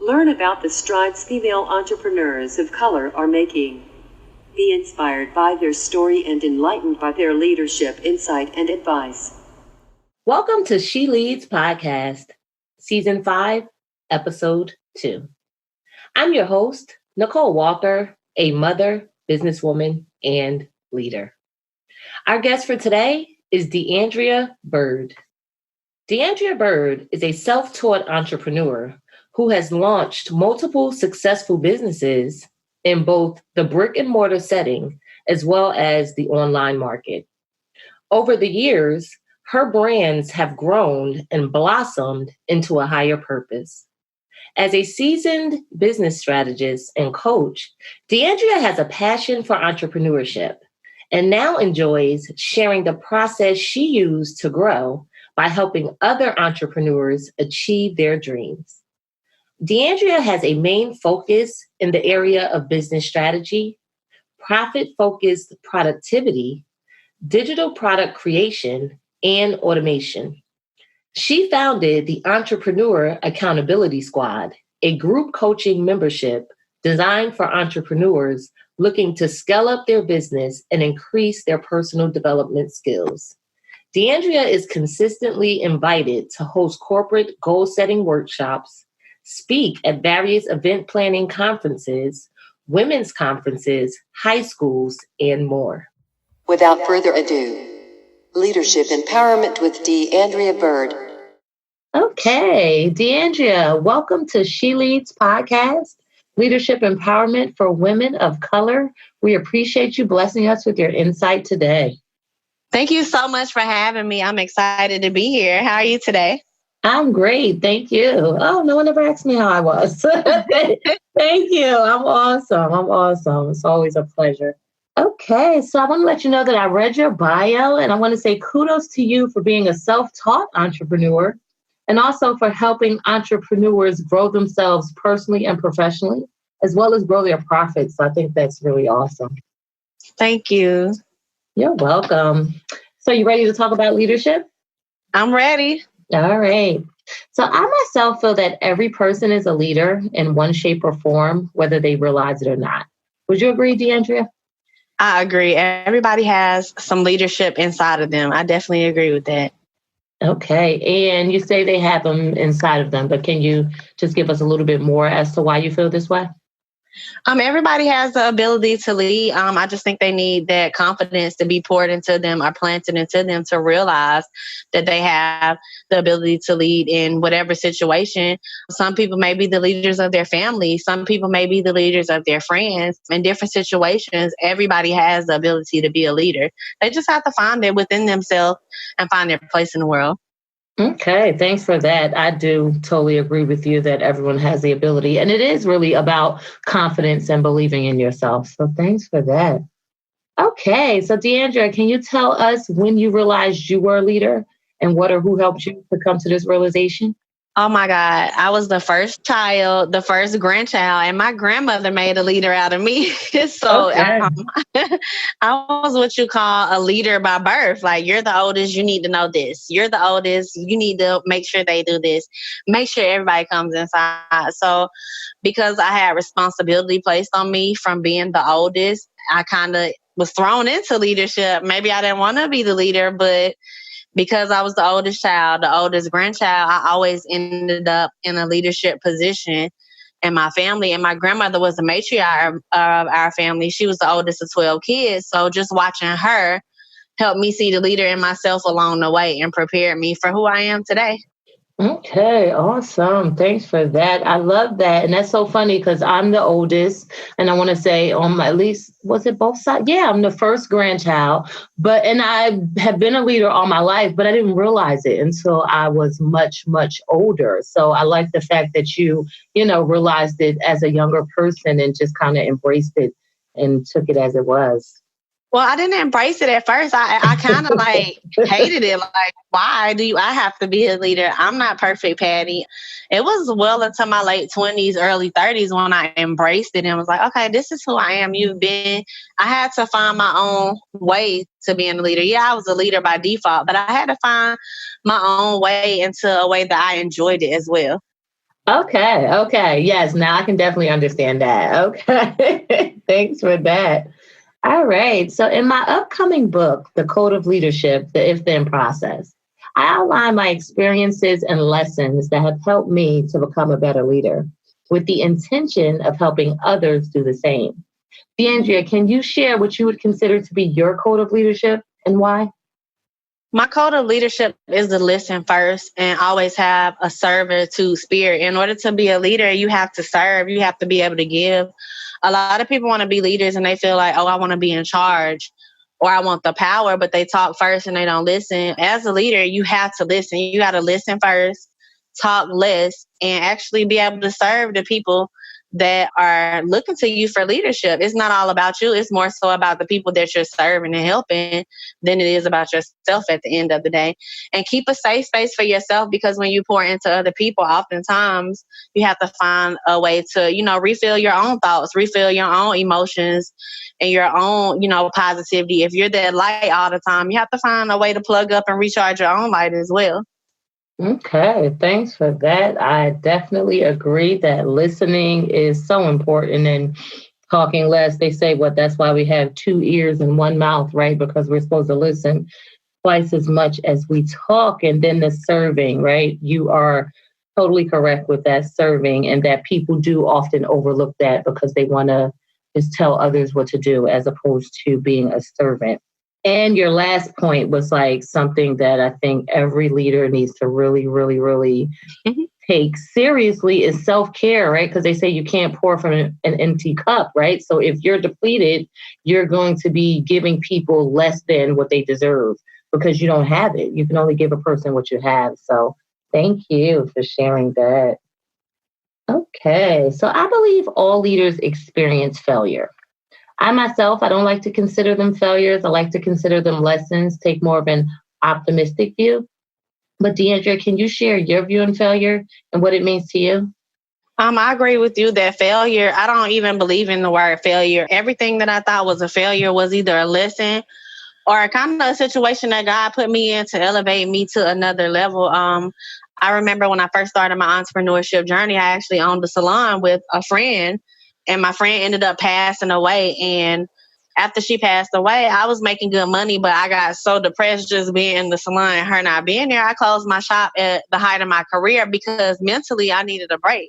Learn about the strides female entrepreneurs of color are making. Be inspired by their story and enlightened by their leadership, insight, and advice. Welcome to She Leads Podcast, Season 5, Episode 2. I'm your host, Nicole Walker, a mother, businesswoman, and leader. Our guest for today is DeAndrea Byrd. DeAndrea Byrd is a self-taught entrepreneur who has launched multiple successful businesses in both the brick and mortar setting as well as the online market. Over the years, her brands have grown and blossomed into a higher purpose. As a seasoned business strategist and coach, DeAndrea has a passion for entrepreneurship and now enjoys sharing the process she used to grow by helping other entrepreneurs achieve their dreams. DeAndrea has a main focus in the area of business strategy, profit-focused productivity, digital product creation, and automation. She founded the Entrepreneur Accountability Squad, a group coaching membership designed for entrepreneurs looking to scale up their business and increase their personal development skills. DeAndrea is consistently invited to host corporate goal-setting workshops, speak at various event planning conferences, women's conferences, high schools, and more. Without further ado, Leadership Empowerment with DeAndrea Byrd. Okay, DeAndrea, welcome to She Leads Podcast, Leadership Empowerment for Women of Color. We appreciate you blessing us with your insight today. Thank you so much for having me. I'm excited to be here. How are you today? I'm great. Thank you. Oh, no one ever asked me how I was. Thank you. I'm awesome. It's always a pleasure. Okay, so I want to let you know that I read your bio, and I want to say kudos to you for being a self-taught entrepreneur and also for helping entrepreneurs grow themselves personally and professionally, as well as grow their profits. I think that's really awesome. Thank you. You're welcome. So you ready to talk about leadership? I'm ready. All right. So I myself feel that every person is a leader in one shape or form, whether they realize it or not. Would you agree, DeAndrea? I agree. Everybody has some leadership inside of them. I definitely agree with that. Okay. And you say they have them inside of them, but can you just give us a little bit more as to why you feel this way? Everybody has the ability to lead. I just think they need that confidence to be poured into them or planted into them to realize that they have the ability to lead in whatever situation. Some people may be the leaders of their family. Some people may be the leaders of their friends. In different situations, everybody has the ability to be a leader. They just have to find it within themselves and find their place in the world. Okay, thanks for that. I do totally agree with you that everyone has the ability, and it is really about confidence and believing in yourself. So thanks for that. Okay, so DeAndrea, can you tell us when you realized you were a leader and what or who helped you to come to this realization? Oh my God. I was the first child, the first grandchild, and my grandmother made a leader out of me. So Okay. I was what you call a leader by birth. Like, you're the oldest, you need to know this. You're the oldest, you need to make sure they do this. Make sure everybody comes inside. So because I had responsibility placed on me from being the oldest, I kind of was thrown into leadership. Maybe I didn't want to be the leader, but because I was the oldest child, the oldest grandchild, I always ended up in a leadership position in my family. And my grandmother was the matriarch of our family. She was the oldest of 12 kids. So just watching her helped me see the leader in myself along the way and prepared me for who I am today. Okay, awesome. Thanks for that. I love that. And that's so funny because I'm the oldest. And I want to say at least, was it both sides? Yeah, I'm the first grandchild. And I have been a leader all my life, but I didn't realize it until I was much, much older. So I like the fact that you realized it as a younger person and just kind of embraced it and took it as it was. Well, I didn't embrace it at first. I kind of hated it. Like, why do I have to be a leader? I'm not perfect, Patty. It was well into my late 20s, early 30s when I embraced it and was like, okay, this is who I am. I had to find my own way to being a leader. Yeah, I was a leader by default, but I had to find my own way into a way that I enjoyed it as well. Okay. Yes, now I can definitely understand that. Okay. Thanks for that. All right. So in my upcoming book, The Code of Leadership, the If Then Process, I outline my experiences and lessons that have helped me to become a better leader with the intention of helping others do the same. DeAndrea, can you share what you would consider to be your code of leadership and why? My code of leadership is to listen first and always have a servitude spirit. In order to be a leader, you have to serve, you have to be able to give. A lot of people want to be leaders and they feel like, oh, I want to be in charge or I want the power, but they talk first and they don't listen. As a leader, you have to listen. You got to listen first, talk less, and actually be able to serve the people that are looking to you for leadership. It's not all about you. It's more so about the people that you're serving and helping than it is about yourself at the end of the day. And keep a safe space for yourself, because when you pour into other people, oftentimes you have to find a way to, refill your own thoughts, refill your own emotions and your own, positivity. If you're that light all the time, you have to find a way to plug up and recharge your own light as well. Okay, thanks for that. I definitely agree that listening is so important and talking less. They say that's why we have two ears and one mouth, right? Because we're supposed to listen twice as much as we talk. And then the serving, right? You are totally correct with that serving, and that people do often overlook that because they want to just tell others what to do as opposed to being a servant. And your last point was like something that I think every leader needs to really, really, really take seriously is self-care, right? Because they say you can't pour from an empty cup, right? So if you're depleted, you're going to be giving people less than what they deserve because you don't have it. You can only give a person what you have. So thank you for sharing that. Okay, so I believe all leaders experience failure. I don't like to consider them failures. I like to consider them lessons, take more of an optimistic view. But DeAndrea, can you share your view on failure and what it means to you? I agree with you that failure, I don't even believe in the word failure. Everything that I thought was a failure was either a lesson or kind of a situation that God put me in to elevate me to another level. I remember when I first started my entrepreneurship journey, I actually owned a salon with a friend, and my friend ended up passing away. And after she passed away, I was making good money, but I got so depressed just being in the salon and her not being there. I closed my shop at the height of my career because mentally I needed a break.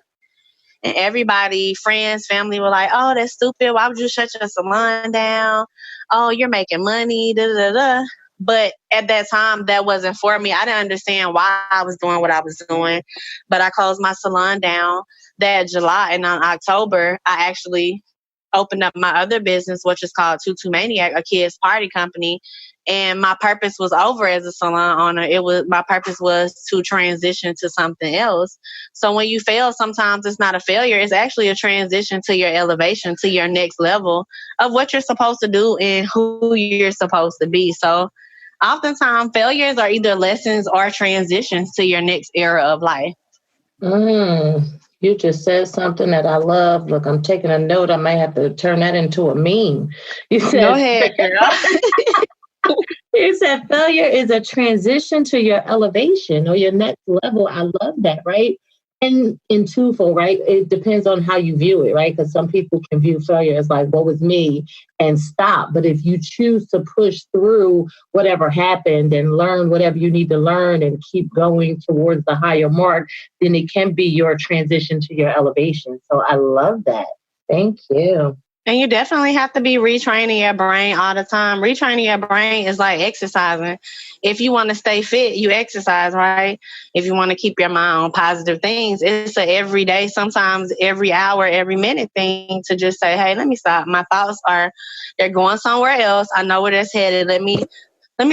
And everybody, friends, family were like, oh, that's stupid. Why would you shut your salon down? Oh, you're making money, da da da. But at that time, that wasn't for me. I didn't understand why I was doing what I was doing. But I closed my salon down that July. And on October, I actually opened up my other business, which is called Tutu Maniac, a kids party company. And my purpose was over as a salon owner. My purpose was to transition to something else. So when you fail, sometimes it's not a failure. It's actually a transition to your elevation, to your next level of what you're supposed to do and who you're supposed to be. So oftentimes failures are either lessons or transitions to your next era of life. You just said something that I love. Look, I'm taking a note. I might have to turn that into a meme. You Go said, ahead, girl. you said failure is a transition to your elevation or your next level. I love that, right? And in twofold, right? It depends on how you view it, right? Because some people can view failure as like, what was me and stop. But if you choose to push through whatever happened and learn whatever you need to learn and keep going towards the higher mark, then it can be your transition to your elevation. So I love that. Thank you. And you definitely have to be retraining your brain all the time. Retraining your brain is like exercising. If you want to stay fit, you exercise, right? If you want to keep your mind on positive things, it's a every day, sometimes every hour, every minute thing to just say, hey, let me stop. My thoughts they're going somewhere else. I know where that's headed. Let me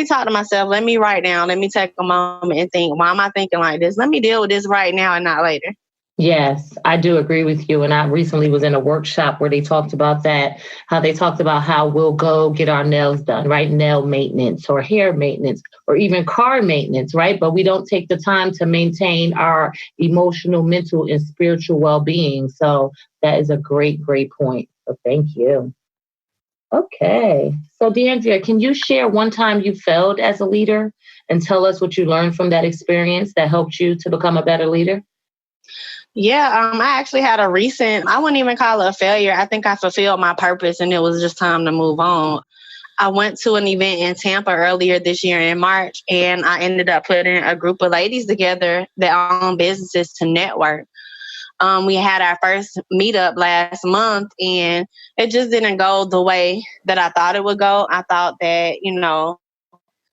talk to myself. Let me write down. Let me take a moment and think, why am I thinking like this? Let me deal with this right now and not later. Yes, I do agree with you. And I recently was in a workshop where they talked about that, how they talked about how we'll go get our nails done, right? Nail maintenance or hair maintenance or even car maintenance, right? But we don't take the time to maintain our emotional, mental, and spiritual well-being. So that is a great, great point. So thank you. Okay. So DeAndrea, can you share one time you failed as a leader and tell us what you learned from that experience that helped you to become a better leader? Yeah, I actually had a recent, I wouldn't even call it a failure. I think I fulfilled my purpose and it was just time to move on. I went to an event in Tampa earlier this year in March, and I ended up putting a group of ladies together that own businesses to network. We had our first meetup last month, and it just didn't go the way that I thought it would go. I thought that,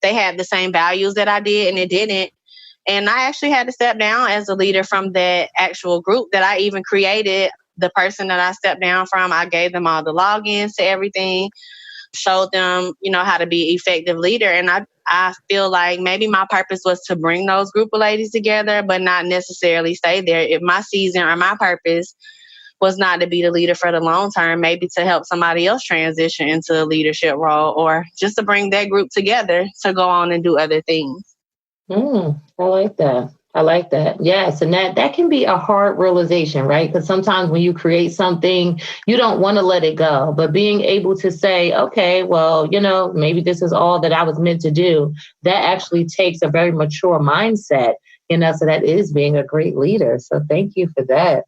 they had the same values that I did, and it didn't. And I actually had to step down as a leader from that actual group that I even created. The person that I stepped down from, I gave them all the logins to everything, showed them, how to be an effective leader. And I feel like maybe my purpose was to bring those group of ladies together, but not necessarily stay there. If my season or my purpose was not to be the leader for the long term, maybe to help somebody else transition into a leadership role, or just to bring that group together to go on and do other things. I like that. I like that. Yes. And that can be a hard realization, right? Because sometimes when you create something, you don't want to let it go. But being able to say, okay, well, maybe this is all that I was meant to do, that actually takes a very mature mindset, so that is being a great leader. So thank you for that.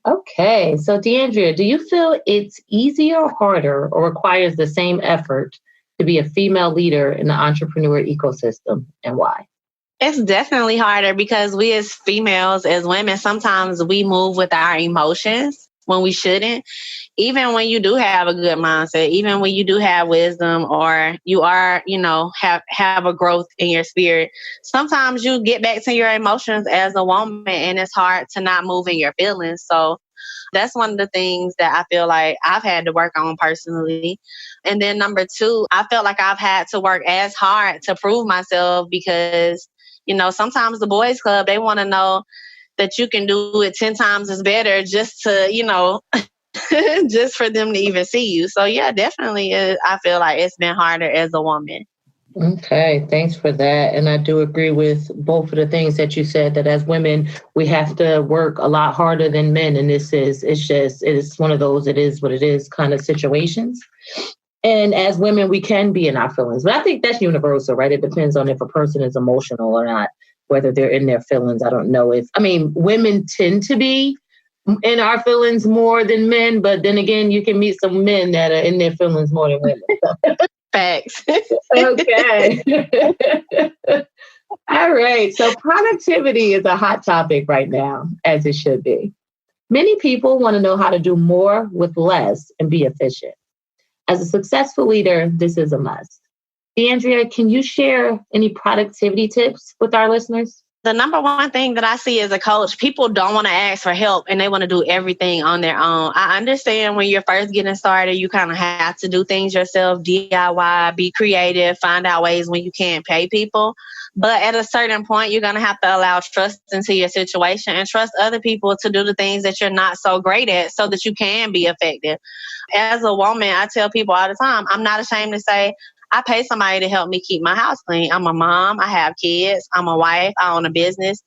Okay. So DeAndrea, do you feel it's easier or harder or requires the same effort to be a female leader in the entrepreneur ecosystem, and why? It's definitely harder because we as females, as women, sometimes we move with our emotions when we shouldn't. Even when you do have a good mindset, even when you do have wisdom, or you are, have a growth in your spirit, sometimes you get back to your emotions as a woman, and it's hard to not move in your feelings. So that's one of the things that I feel like I've had to work on personally. And then number two, I felt like I've had to work as hard to prove myself because sometimes the boys club, they want to know that you can do it 10 times as better just to, just for them to even see you. So yeah, definitely, I feel like it's been harder as a woman. Okay, thanks for that. And I do agree with both of the things that you said, that as women, we have to work a lot harder than men. And it's one of those, it is what it is kind of situations. And as women, we can be in our feelings. But I think that's universal, right? It depends on if a person is emotional or not, whether they're in their feelings. I don't know women tend to be in our feelings more than men. But then again, you can meet some men that are in their feelings more than women. So. Facts. Okay. All right. So productivity is a hot topic right now, as it should be. Many people want to know how to do more with less and be efficient. As a successful leader, this is a must. DeAndrea, can you share any productivity tips with our listeners? The number one thing that I see as a coach, people don't want to ask for help and they want to do everything on their own. I understand when you're first getting started, you kind of have to do things yourself, DIY, be creative, find out ways when you can't pay people. But at a certain point, you're going to have to allow trust into your situation and trust other people to do the things that you're not so great at so that you can be effective. As a woman, I tell people all the time, I'm not ashamed to say, I pay somebody to help me keep my house clean. I'm a mom. I have kids. I'm a wife. I own a business.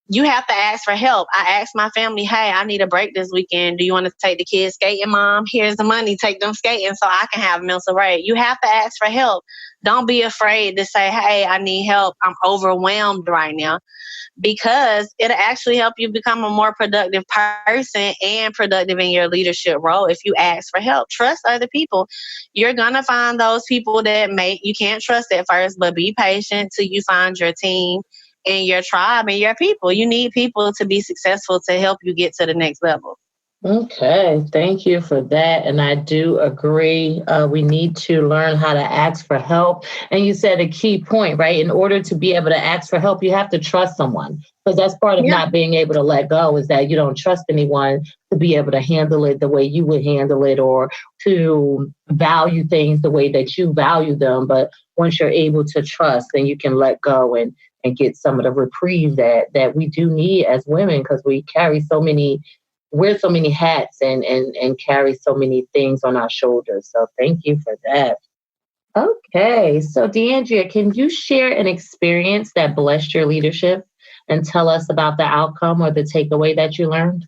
You have to ask for help. I asked my family, hey, I need a break this weekend. Do you want to take the kids skating, Mom? Here's the money. Take them skating so I can have a mental break. You have to ask for help. Don't be afraid to say, hey, I need help. I'm overwhelmed right now. Because it'll actually help you become a more productive person and productive in your leadership role if you ask for help. Trust other people. You're going to find those people that you can't trust at first, but be patient till you find your team and your tribe and your people. You need people to be successful to help you get to the next level. Okay, thank you for that. And I do agree. We need to learn how to ask for help. And you said a key point, right? In order to be able to ask for help, you have to trust someone, because that's part of not being able to let go, is that you don't trust anyone to be able to handle it the way you would handle it, or to value things the way that you value them. But once you're able to trust, then you can let go and get some of the reprieve that we do need as women, because we wear so many hats and carry so many things on our shoulders. So thank you for that. Okay. So DeAndrea, can you share an experience that blessed your leadership and tell us about the outcome or the takeaway that you learned?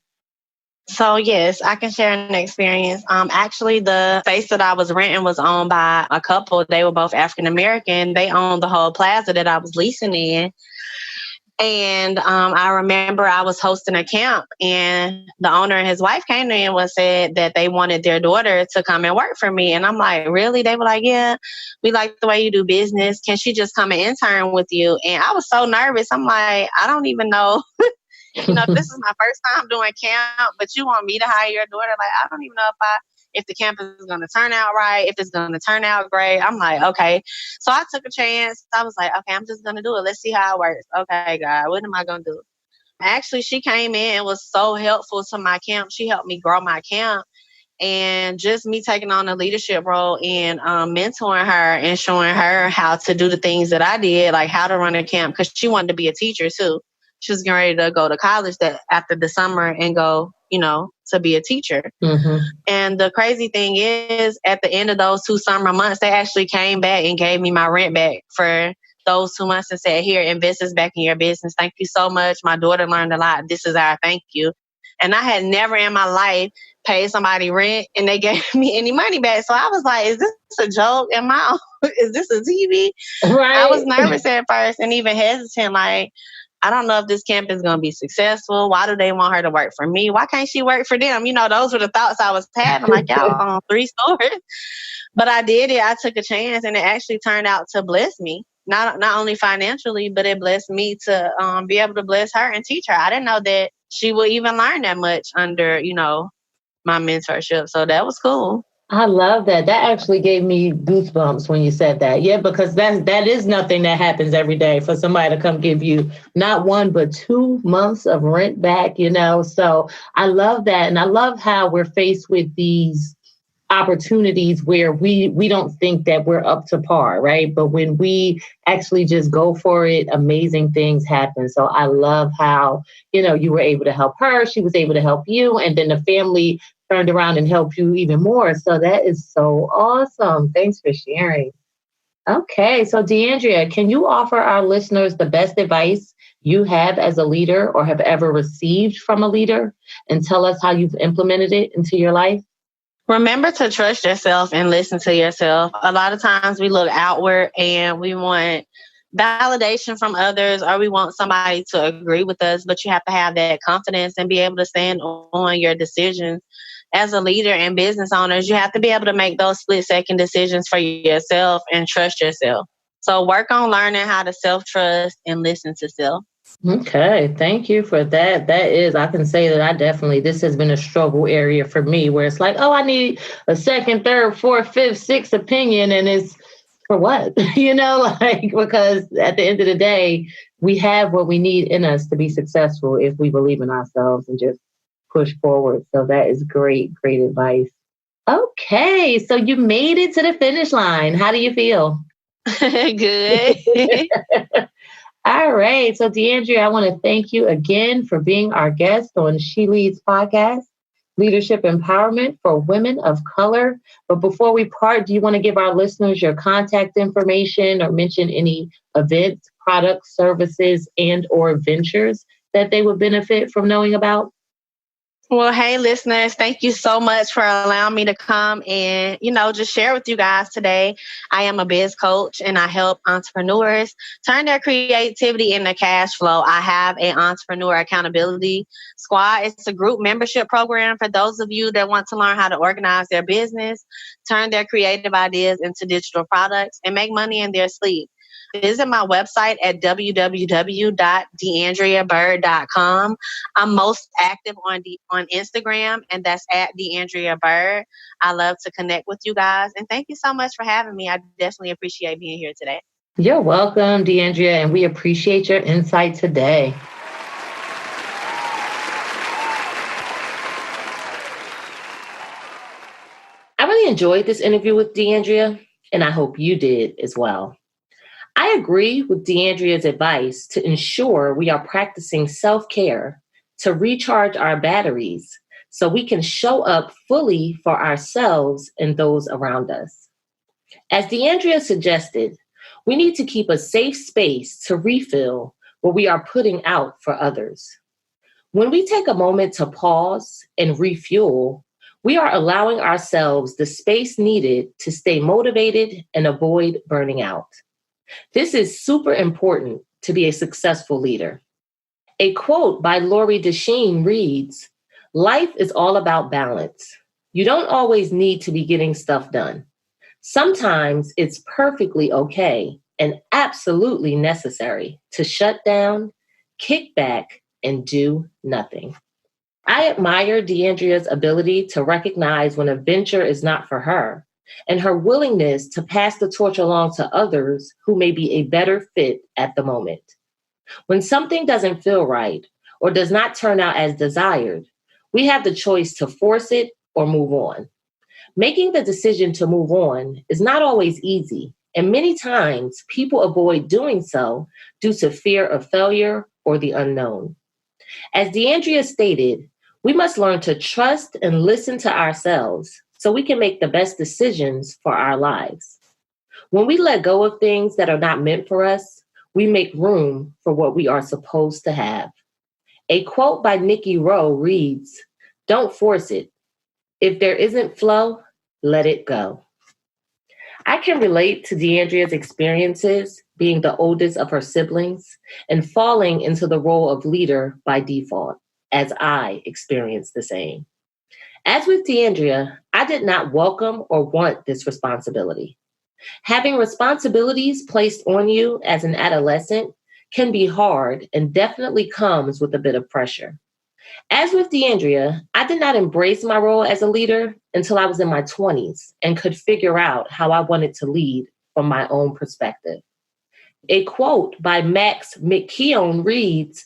So yes, I can share an experience. Actually, the space that I was renting was owned by a couple. They were both African American. They owned the whole plaza that I was leasing in. And I remember I was hosting a camp, and the owner and his wife came to me and said that they wanted their daughter to come and work for me. And I'm like, really? They were like, yeah, we like the way you do business. Can she just come and intern with you? And I was so nervous. I'm like, I don't even know. This is my first time doing camp, but you want me to hire your daughter? Like, I don't even know if the camp is going to turn out right, if it's going to turn out great. I'm like, okay. So I took a chance. I was like, okay, I'm just going to do it. Let's see how it works. Okay, God, what am I going to do? Actually, she came in and was so helpful to my camp. She helped me grow my camp. And just me taking on a leadership role and mentoring her and showing her how to do the things that I did, like how to run a camp, because she wanted to be a teacher too. She was getting ready to go to college after the summer and go, to be a teacher. Mm-hmm. And the crazy thing is, at the end of those 2 summer months, they actually came back and gave me my rent back for those 2 months and said, here, invest this back in your business. Thank you so much. My daughter learned a lot. This is our thank you. And I had never in my life paid somebody rent and they gave me any money back. So I was like, is this a joke? Is this a TV? Right. I was nervous at first and even hesitant. Like, I don't know if this camp is going to be successful. Why do they want her to work for me? Why can't she work for them? Those were the thoughts I was having. Like, y'all own 3 stores. But I did it. I took a chance and it actually turned out to bless me. Not only financially, but it blessed me to be able to bless her and teach her. I didn't know that she would even learn that much under, my mentorship. So that was cool. I love that. That actually gave me goosebumps when you said that. Yeah, because that is nothing that happens every day for somebody to come give you not 1, but 2 months of rent back, So I love that. And I love how we're faced with these opportunities where we don't think that we're up to par, right? But when we actually just go for it, amazing things happen. So I love how, you were able to help her. She was able to help you. And then the family turned around and helped you even more. So that is so awesome. Thanks for sharing. Okay. So DeAndrea, can you offer our listeners the best advice you have as a leader or have ever received from a leader, and tell us how you've implemented it into your life? Remember to trust yourself and listen to yourself. A lot of times we look outward and we want validation from others, or we want somebody to agree with us, but you have to have that confidence and be able to stand on your decisions. As a leader and business owners, you have to be able to make those split-second decisions for yourself and trust yourself. So work on learning how to self-trust and listen to self. Okay, thank you for that. I can say that this has been a struggle area for me, where it's like, oh, I need a second, third, fourth, fifth, sixth opinion. And it's for what? Because at the end of the day, we have what we need in us to be successful if we believe in ourselves and just push forward. So that is great advice. Okay, so you made it to the finish line. How do you feel? Good. All right. So DeAndrea, I want to thank you again for being our guest on She Leads podcast, Leadership Empowerment for Women of Color. But before we part, do you want to give our listeners your contact information or mention any events, products, services, and or ventures that they would benefit from knowing about? Well, hey, listeners, thank you so much for allowing me to come and, just share with you guys today. I am a biz coach and I help entrepreneurs turn their creativity into cash flow. I have an entrepreneur accountability squad. It's a group membership program for those of you that want to learn how to organize their business, turn their creative ideas into digital products, and make money in their sleep. Visit my website at www.DeAndreaByrd.com. I'm most active on Instagram, and that's at DeAndrea Byrd. I love to connect with you guys, and thank you so much for having me. I definitely appreciate being here today. You're welcome, DeAndrea, and we appreciate your insight today. I really enjoyed this interview with DeAndrea, and I hope you did as well. I agree with DeAndrea's advice to ensure we are practicing self-care to recharge our batteries so we can show up fully for ourselves and those around us. As DeAndrea suggested, we need to keep a safe space to refill what we are putting out for others. When we take a moment to pause and refuel, we are allowing ourselves the space needed to stay motivated and avoid burning out. This is super important to be a successful leader. A quote by Lori Deschene reads, "Life is all about balance. You don't always need to be getting stuff done. Sometimes it's perfectly okay and absolutely necessary to shut down, kick back, and do nothing." I admire DeAndrea's ability to recognize when a venture is not for her and her willingness to pass the torch along to others who may be a better fit at the moment. When something doesn't feel right or does not turn out as desired, we have the choice to force it or move on. Making the decision to move on is not always easy, and many times people avoid doing so due to fear of failure or the unknown. As DeAndrea stated, we must learn to trust and listen to ourselves so we can make the best decisions for our lives. When we let go of things that are not meant for us, we make room for what we are supposed to have. A quote by Nikki Rowe reads, "Don't force it. If there isn't flow, let it go." I can relate to DeAndrea's experiences being the oldest of her siblings and falling into the role of leader by default, as I experienced the same. As with DeAndrea, I did not welcome or want this responsibility. Having responsibilities placed on you as an adolescent can be hard and definitely comes with a bit of pressure. As with DeAndrea, I did not embrace my role as a leader until I was in my 20s and could figure out how I wanted to lead from my own perspective. A quote by Max McKeown reads,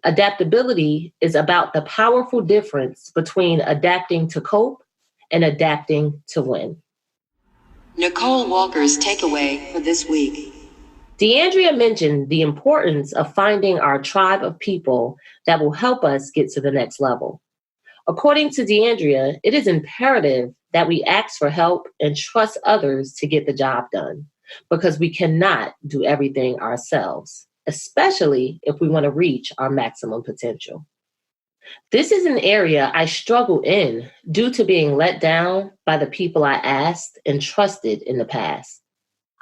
"Adaptability is about the powerful difference between adapting to cope and adapting to win." Nicole Walker's takeaway for this week. DeAndrea mentioned the importance of finding our tribe of people that will help us get to the next level. According to DeAndrea, it is imperative that we ask for help and trust others to get the job done, because we cannot do everything ourselves, especially if we want to reach our maximum potential. This is an area I struggle in due to being let down by the people I asked and trusted in the past.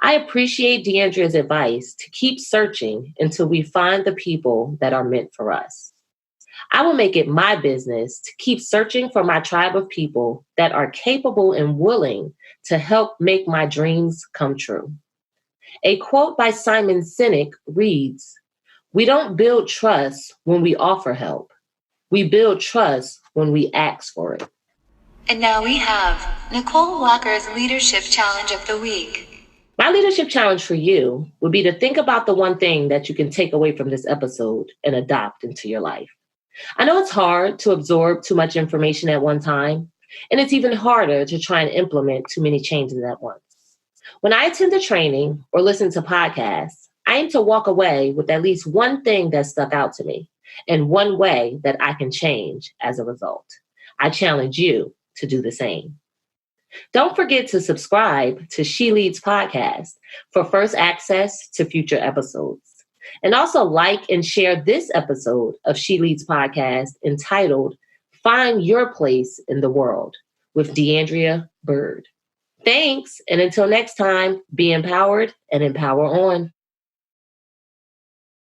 I appreciate DeAndrea's advice to keep searching until we find the people that are meant for us. I will make it my business to keep searching for my tribe of people that are capable and willing to help make my dreams come true. A quote by Simon Sinek reads, "We don't build trust when we offer help. We build trust when we ask for it." And now we have Nicole Walker's Leadership Challenge of the Week. My leadership challenge for you would be to think about the one thing that you can take away from this episode and adopt into your life. I know it's hard to absorb too much information at one time, and it's even harder to try and implement too many changes at once. When I attend a training or listen to podcasts, I aim to walk away with at least one thing that stuck out to me and one way that I can change as a result. I challenge you to do the same. Don't forget to subscribe to She Leads Podcast for first access to future episodes. And also like and share this episode of She Leads Podcast entitled "Find Your Place in the World" with DeAndrea Byrd. Thanks, and until next time, be empowered and empower on.